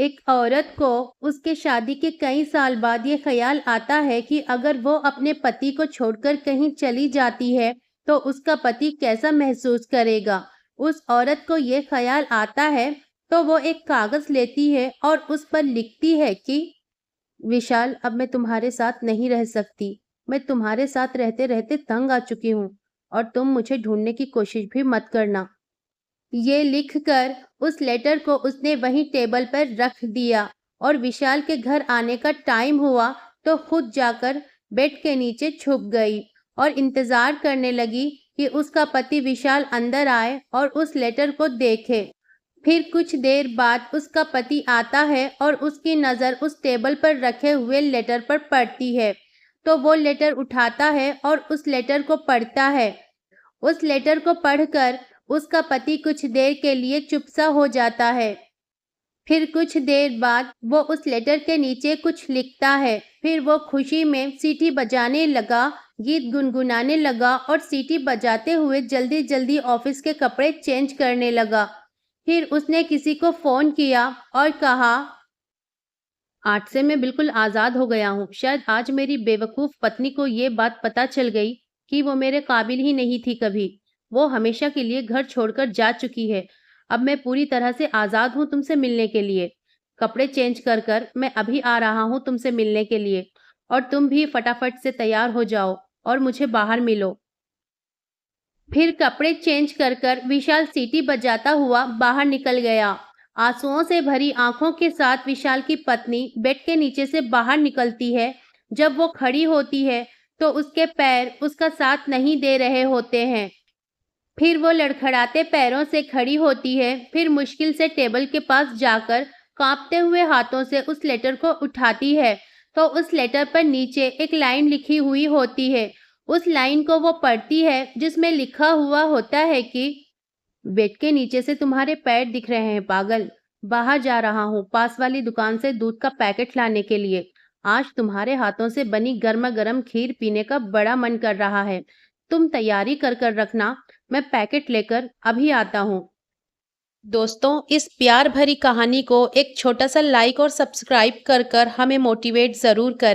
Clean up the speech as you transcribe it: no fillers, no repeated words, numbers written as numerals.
एक औरत को उसके शादी के कई साल बाद ये ख्याल आता है कि अगर वो अपने पति को छोड़कर कहीं चली जाती है तो उसका पति कैसा महसूस करेगा। उस औरत को ये ख्याल आता है तो वो एक कागज लेती है और उस पर लिखती है कि विशाल, अब मैं तुम्हारे साथ नहीं रह सकती। मैं तुम्हारे साथ रहते रहते तंग आ चुकी हूँ और तुम मुझे ढूंढने की कोशिश भी मत करना। ये लिखकर उस लेटर को उसने वहीं टेबल पर रख दिया और विशाल के घर आने का टाइम हुआ तो खुद जाकर बेड के नीचे छुप गई और इंतजार करने लगी कि उसका पति विशाल अंदर आए और उस लेटर को देखे। फिर कुछ देर बाद उसका पति आता है और उसकी नज़र उस टेबल पर रखे हुए लेटर पर पड़ती है, तो वो लेटर उठाता है और उस लेटर को पढ़ता है। उस लेटर को पढ़कर उसका पति कुछ देर के लिए चुप-सा हो जाता है। फिर कुछ देर बाद वो उस लेटर के नीचे कुछ लिखता है। फिर वो खुशी में सीटी बजाने लगा, गीत गुनगुनाने लगा और सीटी बजाते हुए जल्दी-जल्दी ऑफिस के कपड़े चेंज करने लगा। फिर उसने किसी को फ़ोन किया और कहा, आज से मैं बिल्कुल आज़ाद हो गया हूँ। शायद आज मेरी बेवकूफ़ पत्नी को ये बात पता चल गई कि वो मेरे काबिल ही नहीं थी कभी। वो हमेशा के लिए घर छोड़कर जा चुकी है। अब मैं पूरी तरह से आज़ाद हूँ तुमसे मिलने के लिए। कपड़े चेंज कर कर मैं अभी आ रहा हूँ तुमसे मिलने के लिए और तुम भी फटाफट से तैयार हो जाओ और मुझे बाहर मिलो। फिर कपड़े चेंज कर कर विशाल सीटी बजाता हुआ बाहर निकल गया। आंसुओं से भरी आंखों के साथ विशाल की पत्नी बेड के नीचे से बाहर निकलती है। जब वो खड़ी होती है तो उसके पैर उसका साथ नहीं दे रहे होते हैं। फिर वो लड़खड़ाते पैरों से खड़ी होती है। फिर मुश्किल से टेबल के पास जाकर कांपते हुए हाथों से उस लेटर को उठाती है तो उस लेटर पर नीचे एक लाइन लिखी हुई होती है। उस लाइन को वो पढ़ती है जिसमें लिखा हुआ होता है कि बेड के नीचे से तुम्हारे पैर दिख रहे हैं पागल। बाहर जा रहा हूँ पास वाली दुकान से दूध का पैकेट लाने के लिए। आज तुम्हारे हाथों से बनी गर्मा गर्म खीर पीने का बड़ा मन कर रहा है। तुम तैयारी कर कर रखना, मैं पैकेट लेकर अभी आता हूँ। दोस्तों, इस प्यार भरी कहानी को एक छोटा सा लाइक और सब्सक्राइब कर कर हमें मोटिवेट ज़रूर करें।